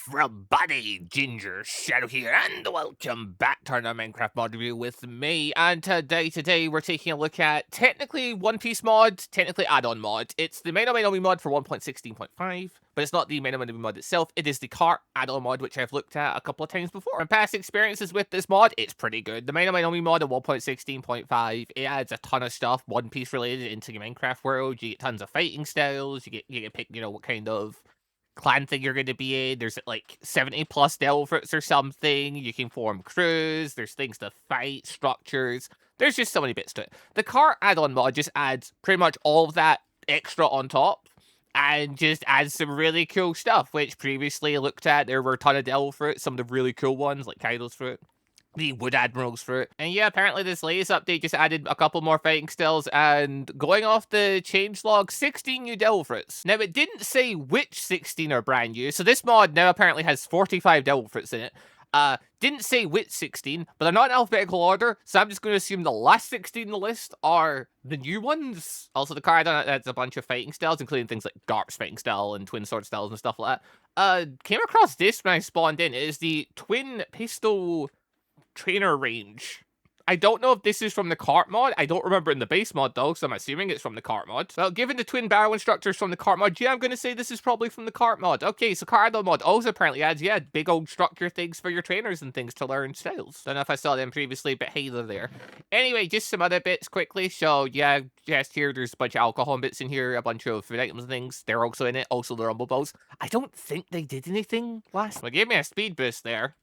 everybody, Gingershadow here, and welcome back to another Minecraft mod review with me. And today we're taking a look at technically One Piece mod, technically Addon mod. It's the main mod for 1.16.5, but it's not the main mod itself. It is the cart add-on mod, which I've looked at a couple of times before. From past experiences with this mod, it's pretty good. The main mod at 1.16.5, it adds a ton of stuff One Piece related into your Minecraft world. You get tons of fighting styles. You get pick, what kind of clan thing you're going to be in. There's like 70 plus Delphets or something. You can form crews. There's things to fight, structures. There's just so many bits to it. The car add-on mod just adds pretty much all of that extra on top and just adds some really cool stuff, which previously looked at. There were a ton of Delphets, some of the really cool ones like Kaido's fruit, the Wood Admiral's fruit. And yeah, apparently this latest update just added a couple more fighting styles, and going off the changelog, 16 new Delphets. Now, it didn't say which 16 are brand new, so this mod now apparently has 45 Delphets in it. Didn't say which 16, but they're not in alphabetical order, so I'm just going to assume the last 16 in the list are the new ones. Also, the card adds a bunch of fighting styles, including things like Garp's fighting style and twin sword styles and stuff like that. Came across this when I spawned in. It is the twin pistol trainer range. I don't know if this is from the cart mod. I don't remember in the base mod though, so I'm assuming it's from the cart mod. Well, given the twin barrel instructors from the cart mod, yeah, I'm going to say this is probably from the cart mod. Okay, so cart mod also apparently adds, yeah, big old structure things for your trainers and things to learn styles. Don't know if I saw them previously, but hey, they're there. Anyway, just some other bits quickly. So yeah, just here, there's a bunch of alcohol bits in here, a bunch of food items and things. They're also in it. Also the rumble balls. I don't think they did anything last. Well, gave me a speed boost there.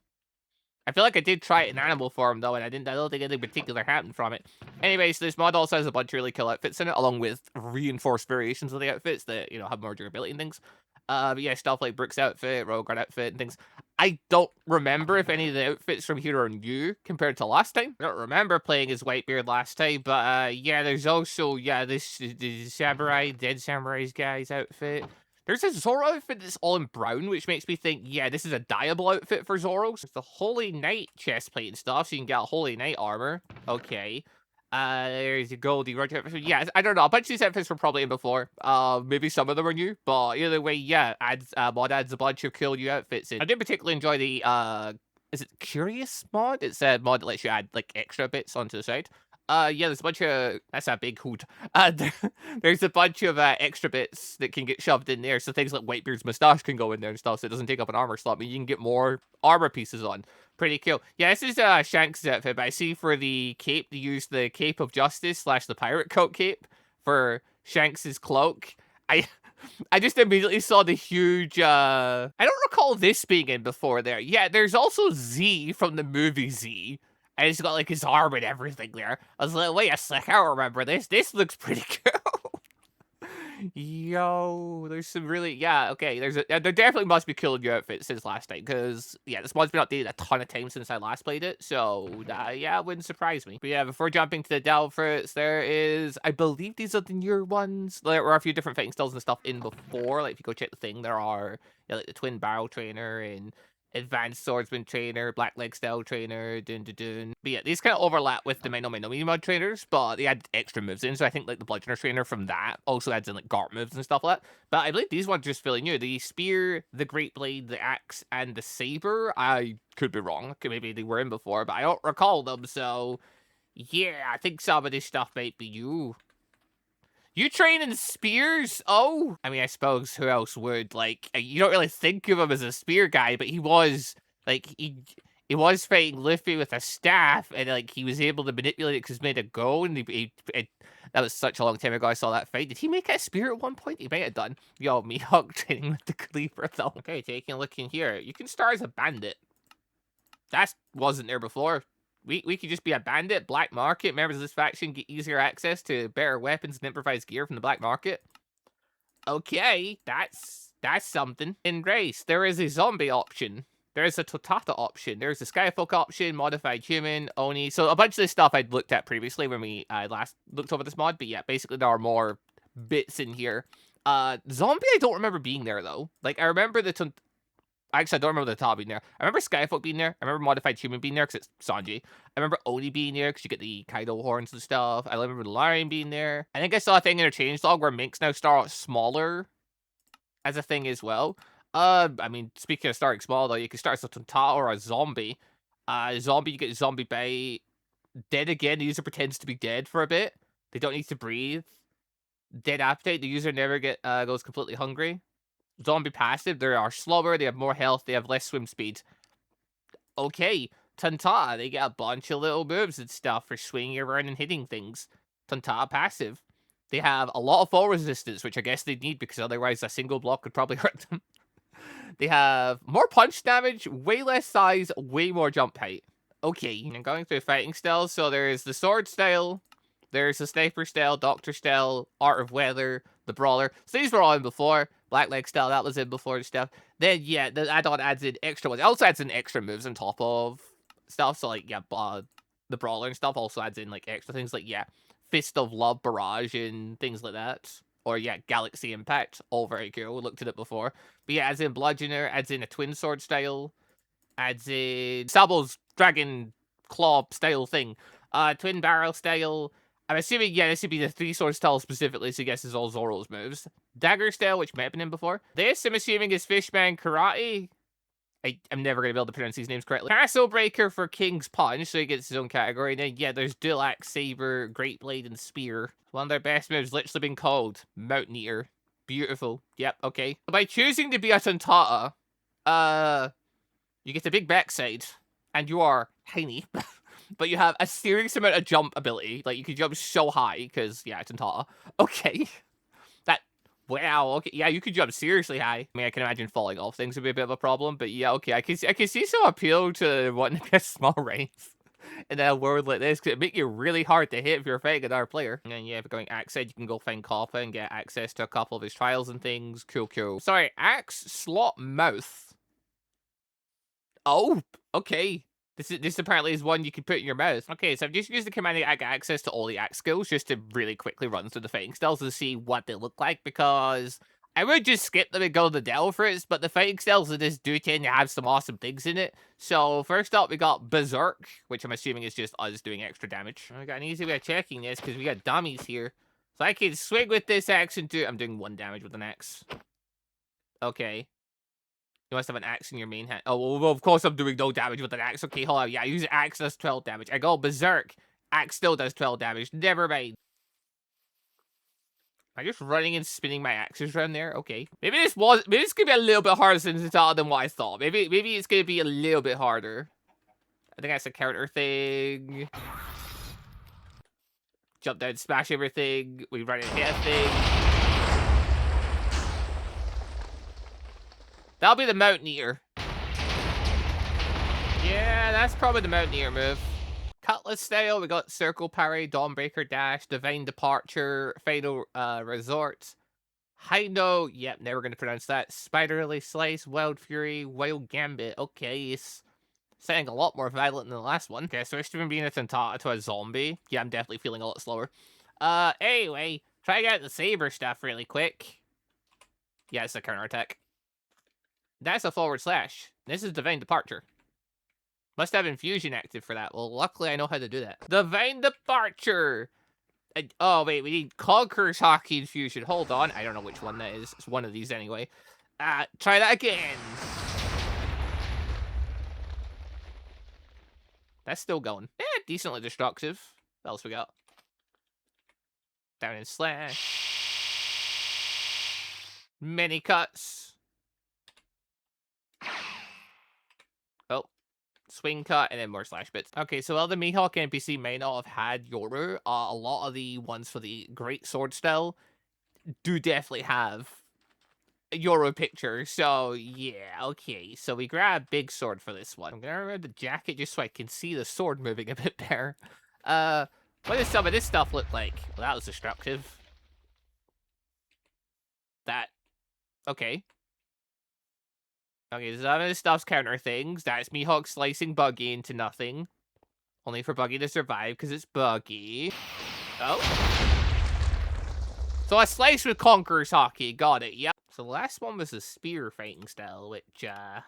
I feel like I did try it in animal form though, and I don't think anything particular happened from it. Anyway, so this mod also has a bunch of really cool outfits in it, along with reinforced variations of the outfits that, have more durability and things. But yeah, stuff like Brooke's outfit, Roguard outfit, and things. I don't remember if any of the outfits from here are new compared to last time. I don't remember playing as Whitebeard last time, but yeah, there's also, this the samurai, dead samurai's guy's outfit. There's a Zoro outfit that's all in brown, which makes me think, yeah, this is a dyeable outfit for Zoro. There's the Holy Knight chestplate and stuff, so you can get a Holy Knight armor. Okay. There's the Goldie Roger outfit. Yeah, I don't know. A bunch of these outfits were probably in before. Maybe some of them are new, but either way, yeah, mod adds a bunch of cool new outfits in. I did particularly enjoy the, is it Curious mod? It's a mod that lets you add, like, extra bits onto the side. Yeah, there's a bunch of... That's a big hood. There's a bunch of extra bits that can get shoved in there, so things like Whitebeard's moustache can go in there and stuff, so it doesn't take up an armor slot, but you can get more armor pieces on. Pretty cool. Yeah, this is Shanks' outfit, but I see for the cape, they use the Cape of Justice / the Pirate Coat cape for Shanks' cloak. I just immediately saw the huge, I don't recall this being in before there. Yeah, there's also Z from the movie Z. And he's got, like, his arm and everything there. I was like, wait a sec, I don't remember this. This looks pretty cool. Yo, there's some really... Yeah, okay, there definitely must be cool new outfits since last time, because, yeah, this mod's been updated a ton of times since I last played it, so, yeah, it wouldn't surprise me. But yeah, before jumping to the Delphets, there is... I believe these are the newer ones. There were a few different fighting styles and stuff in before. Like, if you go check the thing, there are, like, the Twin Barrel Trainer and... Advanced Swordsman Trainer, Black Leg Style Trainer, dun. But yeah, these kind of overlap with the Mino mod trainers, but they add extra moves in, so I think like the Bludgeoner Trainer from that also adds in like Garp moves and stuff like that. But I believe these ones are just fairly new. The Spear, the Great Blade, the Axe, and the Saber, I could be wrong. Maybe they were in before, but I don't recall them, so... Yeah, I think some of this stuff might be new. You train in spears? Oh! I mean, I suppose who else would? Like, you don't really think of him as a spear guy, but he was, like, he was fighting Luffy with a staff, and, like, he was able to manipulate it because he made a go, and that was such a long time ago I saw that fight. Did he make a spear at one point? He might have done. Yo, Mihawk training with the Cleaver, though. Okay, taking a look in here. You can start as a bandit. That wasn't there before. We could just be a bandit, black market. Members of this faction get easier access to better weapons and improvised gear from the black market. Okay, that's something. In race, there is a zombie option. There is a TONTATTA option. There's a Skyfolk option, modified human, Oni. So a bunch of this stuff I'd looked at previously when we last looked over this mod. But yeah, basically there are more bits in here. Zombie I don't remember being there though. Like I remember the Actually, I don't remember the top being there. I remember Skyfolk being there. I remember Modified Human being there because it's Sanji. I remember Oni being there because you get the Kaido horns and stuff. I remember the Lion being there. I think I saw a thing in a changelog where minks now start out smaller as a thing as well. I mean, speaking of starting small, though, you can start as a Tontata or a zombie. Zombie, you get zombie bite. Dead again, the user pretends to be dead for a bit. They don't need to breathe. Dead appetite, the user never goes completely hungry. Zombie passive, they are slower, they have more health, they have less swim speed. Okay, Tontata, they get a bunch of little moves and stuff for swinging around and hitting things. Tontata passive. They have a lot of fall resistance, which I guess they need because otherwise a single block could probably hurt them. They have more punch damage, way less size, way more jump height. Okay, I'm going through fighting styles. So there's the sword style, there's the sniper style, doctor style, art of weather, the brawler. So these were all in before. Blackleg style, that was in before and stuff. Then, yeah, the add-on adds in extra ones. It also adds in extra moves on top of stuff. So, like, yeah, the brawler and stuff also adds in, like, extra things like, yeah, Fist of Love, Barrage, and things like that. Or, yeah, Galaxy Impact. All very cool. We looked at it before. But yeah, adds in Bludgeoner, adds in a twin sword style, adds in Sabo's Dragon Claw style thing, twin barrel style. I'm assuming, yeah, this would be the three sword style specifically, so I guess it's all Zoro's moves. Dagger style, which might have been in before. This, I'm assuming, is Fishman Karate. I'm never going to be able to pronounce these names correctly. Castle Breaker for King's Punch, so he gets his own category. And then, yeah, there's Dual Axe, Saber, Great Blade, and Spear. One of their best moves literally been called Mountain Eater. Beautiful. Yep, okay. By choosing to be a Tontata, you get a big backside, and you are tiny, but you have a serious amount of jump ability. Like, you can jump so high, because, yeah, it's Tontata. Okay. Wow, okay, yeah, you could jump seriously high. I mean, I can imagine falling off things would be a bit of a problem, but yeah, okay, I can see some appeal to wanting to get small range in a world like this, because it make you really hard to hit if you're fighting another player. And then, yeah, if you're going Axe Head, you can go find Koppa and get access to a couple of his trials and things. Cool, cool. Sorry, Axe Slot Mouth. Oh, okay. This apparently is one you can put in your mouth. Okay, so I've just used the command to get access to all the axe skills just to really quickly run through the fighting styles to see what they look like, because I would just skip them and go to the Dell for it, but the fighting styles of this do tend to have some awesome things in it. So first up, we got Berserk, which I'm assuming is just us doing extra damage. I got an easy way of checking this because we got dummies here. So I can swing with this axe and I'm doing 1 damage with an axe. Okay. You must have an axe in your main hand. Oh, well, of course I'm doing no damage with an axe. Okay, hold on. Yeah, I use axe, does 12 damage. I go Berserk. Axe still does 12 damage. Never mind. Am I just running and spinning my axes around there? Okay. Maybe this gonna be a little bit harder than what I thought. Maybe it's gonna be a little bit harder. I think that's a character thing. Jump down, smash everything. We run and hit a thing. That'll be the Mountain Eater. Yeah, that's probably the Mountain Eater move. Cutlass style, we got Circle Parry, Dawnbreaker Dash, Divine Departure, Final Resort. Hino, yep, never gonna pronounce that. Spiderly Slice, Wild Fury, Wild Gambit. Okay, it's sounding a lot more violent than the last one. Okay, switched from being a Tontata to a zombie. Yeah, I'm definitely feeling a lot slower. Anyway, try to get the Saber stuff really quick. Yeah, it's a counter attack. That's a forward slash. This is Divine Departure. Must have Infusion active for that. Well, luckily I know how to do that. Divine Departure! Oh, wait, we need Conqueror's Hockey Infusion. Hold on. I don't know which one that is. It's one of these anyway. Try that again. That's still going. Yeah, decently destructive. What else we got? Down and slash. Mini cuts. Oh. Swing cut, and then more slash bits. Okay, so while the Mihawk NPC may not have had Yoru, a lot of the ones for the Great Sword style do definitely have a Yoru picture. So, yeah, okay. So we grab Big Sword for this one. I'm gonna remove the jacket just so I can see the sword moving a bit better. What does some of this stuff look like? Well, that was destructive. That. Okay. Okay, so some of this stuff's counter things. That's Mihawk slicing Buggy into nothing. Only for Buggy to survive, because it's Buggy. Oh. So I slice with Conqueror's Hockey. Got it, yep. So the last one was the spear fighting style, which, yeah,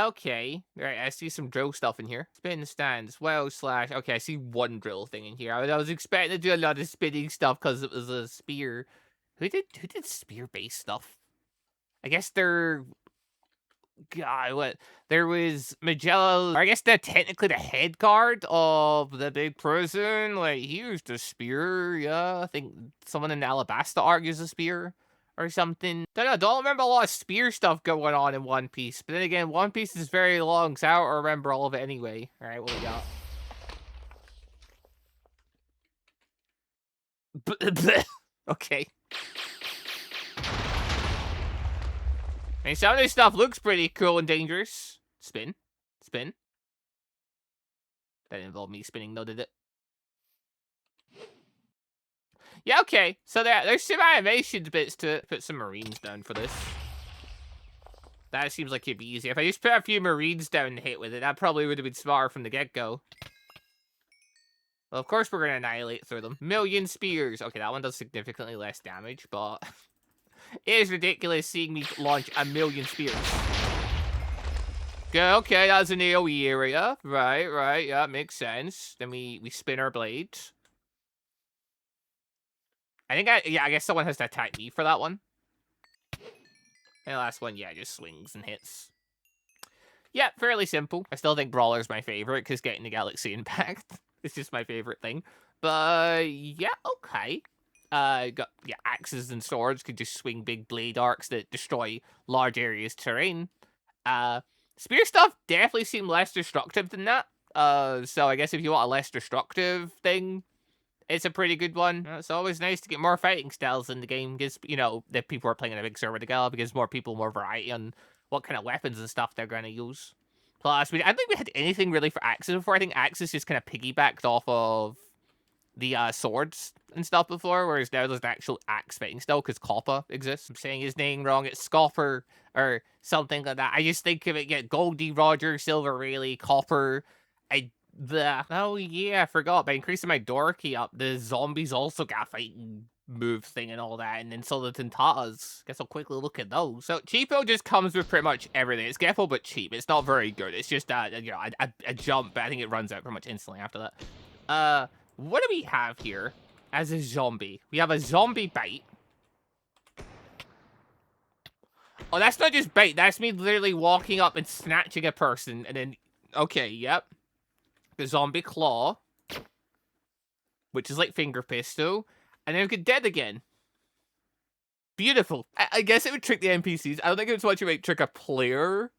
okay. Alright, I see some drill stuff in here. Spin stands, well slash. Okay, I see one drill thing in here. I was expecting to do a lot of spinning stuff because it was a spear. Who did spear-based stuff? I guess they're... God, what? There was Magellan, or I guess they're technically the head guard of the big prison. Like, he used a spear, yeah. I think someone in Alabasta argues a spear or something. Don't remember a lot of spear stuff going on in One Piece. But then again, One Piece is very long, so I don't remember all of it anyway. Alright, what we got? Okay. I mean, some of this stuff looks pretty cool and dangerous. Spin. Spin. That didn't involve me spinning, though, did it? Yeah, okay. So there's some animation bits to put some Marines down for this. That seems like it'd be easier. If I just put a few Marines down and hit with it, that probably would have been smarter from the get-go. Well, of course we're going to annihilate through them. Million spears. Okay, that one does significantly less damage, but... it is ridiculous seeing me launch a million spears. Okay, that's an AoE area. Right, yeah, makes sense. Then we spin our blades. I guess someone has to attack me for that one. And the last one, yeah, just swings and hits. Yeah, fairly simple. I still think Brawler's my favorite, because getting the Galaxy Impact is just my favorite thing. But, yeah, okay. Axes and swords could just swing big blade arcs that destroy large areas of terrain. Spear stuff definitely seem less destructive than that. So I guess if you want a less destructive thing, it's a pretty good one. It's always nice to get more fighting styles in the game, because, you know, that people are playing in a big server together, because more people, more variety on what kind of weapons and stuff they're going to use. Plus, I don't think we had anything really for axes before. I think axes just kind of piggybacked off of the swords and stuff before, whereas now there's an actual axe fighting style, because Coppa exists. I'm saying his name wrong. It's Scoffer or something like that. I just think of it, yeah, Goldie, Roger, Silver Rayleigh, Copper. Oh yeah, I forgot. By increasing my door key up, the zombies also got a fighting move thing and all that, and then so the Tontattas. Guess I'll quickly look at those. So cheapo just comes with pretty much everything. It's careful but cheap. It's not very good. It's just you know, a jump, but I think it runs out pretty much instantly after that. What do we have here as a zombie? We have a zombie bite. Oh, that's not just bait. That's me literally walking up and snatching a person, and then okay, yep. The zombie claw, which is like finger pistol, and then we get dead again. Beautiful. I guess it would trick the NPCs. I don't think it's what you might trick a player,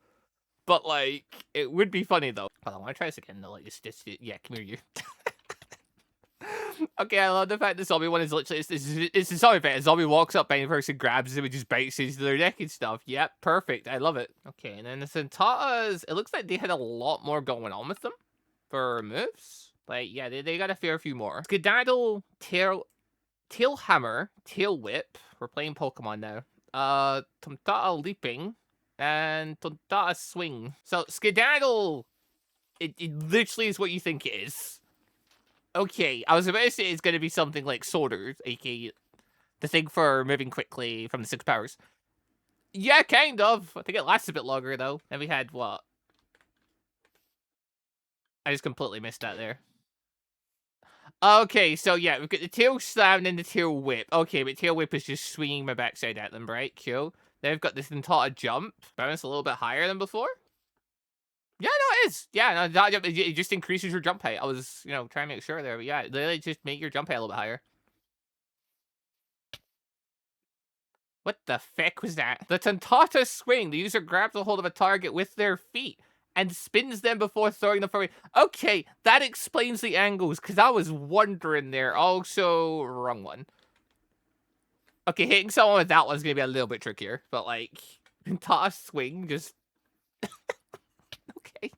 but like it would be funny though. Hold on, I want to try this again though. Like just yeah, come here, you. Okay, I love the fact the zombie one is literally it's a zombie bait. A zombie walks up behind a person, grabs him, and just bites into their neck and stuff. Yep, perfect. I love it. Okay, and then the Tontattas, it looks like they had a lot more going on with them for moves. Like, yeah, they got a fair few more. Skedaddle, Tail Hammer, Tail Whip. We're playing Pokemon now. Tontatta Leaping, and Tontatta Swing. So, Skedaddle, it literally is what you think it is. Okay, I was about to say it's going to be something like Sworders, aka the thing for moving quickly from the 6 powers. Yeah, kind of. I think it lasts a bit longer, though. And we had, what? I just completely missed that there. Okay, so yeah, we've got the tail slam and the tail whip. Okay, but tail whip is just swinging my backside at them, right? Cool. Then we've got this Tontatta jump. Bounce a little bit higher than before. Yeah, no, it is. Yeah, no, it just increases your jump height. I was, you know, trying to make sure there, but yeah, literally just make your jump height a little bit higher. What the feck was that? The Tontatta swing. The user grabs a hold of a target with their feet and spins them before throwing them forward. Okay, that explains the angles, because I was wondering there. Also, wrong one. Okay, hitting someone with that one's going to be a little bit trickier, but like, Tontatta swing, just... okay.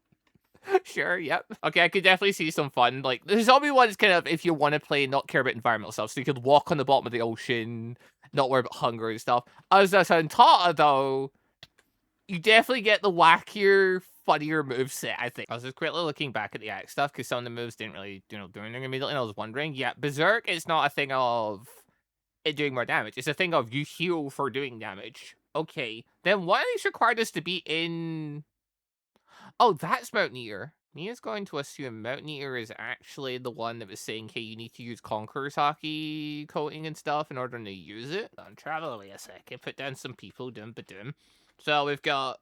Sure, yep. Okay, I could definitely see some fun. Like, the zombie one is kind of, if you want to play, not care about environmental stuff, so you could walk on the bottom of the ocean, not worry about hunger and stuff. As a Tontatta, though, you definitely get the wackier, funnier moveset, I think. I was just quickly looking back at the axe stuff, because some of the moves didn't really, you know, do anything immediately, and I was wondering, yeah, Berserk is not a thing of it doing more damage. It's a thing of you heal for doing damage. Okay, then why are these required us to be in... Oh, that's Mountaineer. Mia's going to assume Mountaineer is actually the one that was saying, hey, you need to use Conqueror's Hockey coating and stuff in order to use it. Travel away a second, put down some people, doom-ba-doom. So we've got...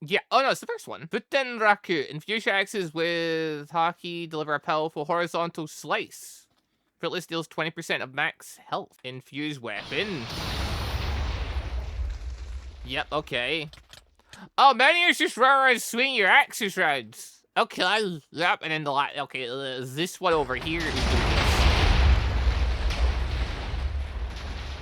Yeah, oh no, it's the first one. Buten Raku. Infuse your axes with Hockey, deliver a powerful horizontal slice. Fruitless deals 20% of max health. Infuse weapon. Yep, okay. Oh, Mountaineers just run around and swing your axes around. Okay, yep, and then the last... Okay, this one over here is doing this.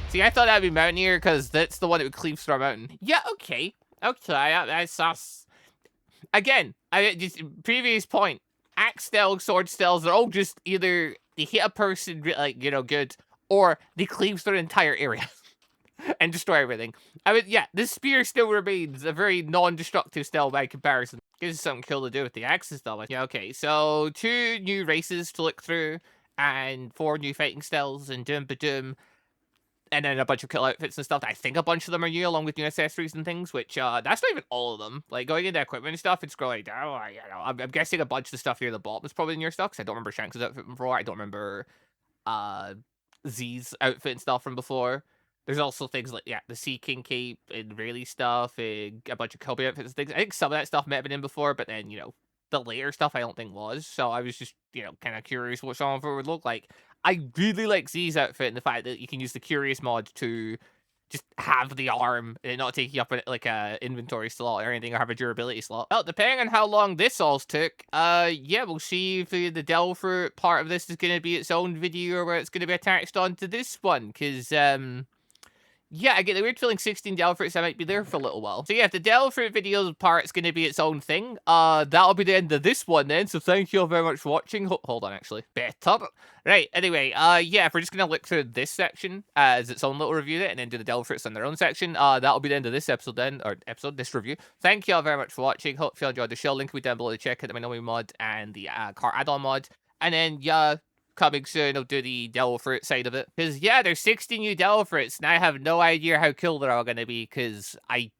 See, I thought that'd be Mountaineer, because that's the one that would cleave through a mountain. Yeah, okay. Okay, that's us. Again, just previous point. Axe styles, sword styles, they're all just either they hit a person, like, you know, good, or they cleave through an entire area and destroy everything. I mean, yeah, the spear still remains a very non-destructive style by comparison. Gives us something cool to do with the axes, though. Yeah, okay, so 2 new races to look through, and 4 new fighting styles, and doom-ba-doom. And then a bunch of cool outfits and stuff. I think a bunch of them are new, along with new accessories and things, which, that's not even all of them. Like, going into equipment and stuff, it's growing down. You know, I'm guessing a bunch of the stuff near the bottom is probably newer stuff, because I don't remember Shanks' outfit from before. I don't remember, Z's outfit and stuff from before. There's also things like, yeah, the Sea King cape and Rayleigh stuff, and a bunch of Kobe outfits and things. I think some of that stuff might have been in before, but then, you know, the later stuff I don't think was. So I was just, you know, kind of curious what some of it would look like. I really like Z's outfit and the fact that you can use the Curious mod to just have the arm and not taking up like a inventory slot or anything, or have a durability slot. Well, depending on how long this all took, yeah, we'll see if the delve fruit part of this is going to be its own video or where it's going to be attached onto this one, because, yeah, I get the weird feeling 16 delve fruits I might be there for a little while. So yeah, if the delve fruit video part's going to be its own thing, that'll be the end of this one then, so thank you all very much for watching. Hold on, actually. Better. Right, anyway, yeah, if we're just going to look through this section as its own little review and then do the delve fruits on their own section, that'll be the end of this episode then, or this review. Thank you all very much for watching. Hope you enjoyed the show. Link will be down below to check out the Minomi mod and the car add-on mod. And then, yeah, coming soon, I'll do the devil fruit side of it. Because, yeah, there's 60 new devil fruits, and I have no idea how cool they're all going to be, because I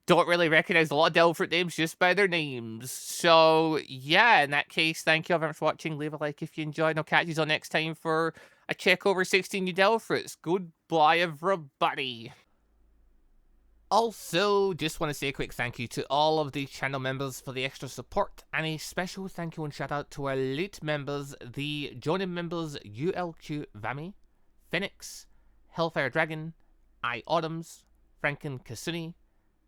don't really recognize a lot of devil fruit names just by their names. So, yeah, in that case, thank you all very much for watching. Leave a like if you enjoyed, and I'll catch you all next time for a check over 16 new devil fruits. Goodbye, everybody. Also, just want to say a quick thank you to all of the channel members for the extra support, and a special thank you and shout out to our elite members, the joining members ULQ Vami, Phoenix, Hellfire Dragon, I Autumns, Franken Kasuni,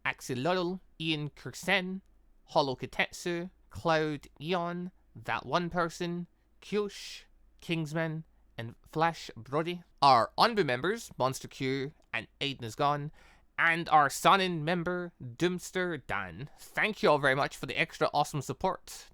Axolotl, Ian Kursen, Hollow Kitetsu, Cloud Eon, That One Person, Kyosh, Kingsman, and Flash Brody. Our ANBU members, MonsterQ and AdenIsGone, and our Sonin member, Doomster Dan. Thank you all very much for the extra awesome support.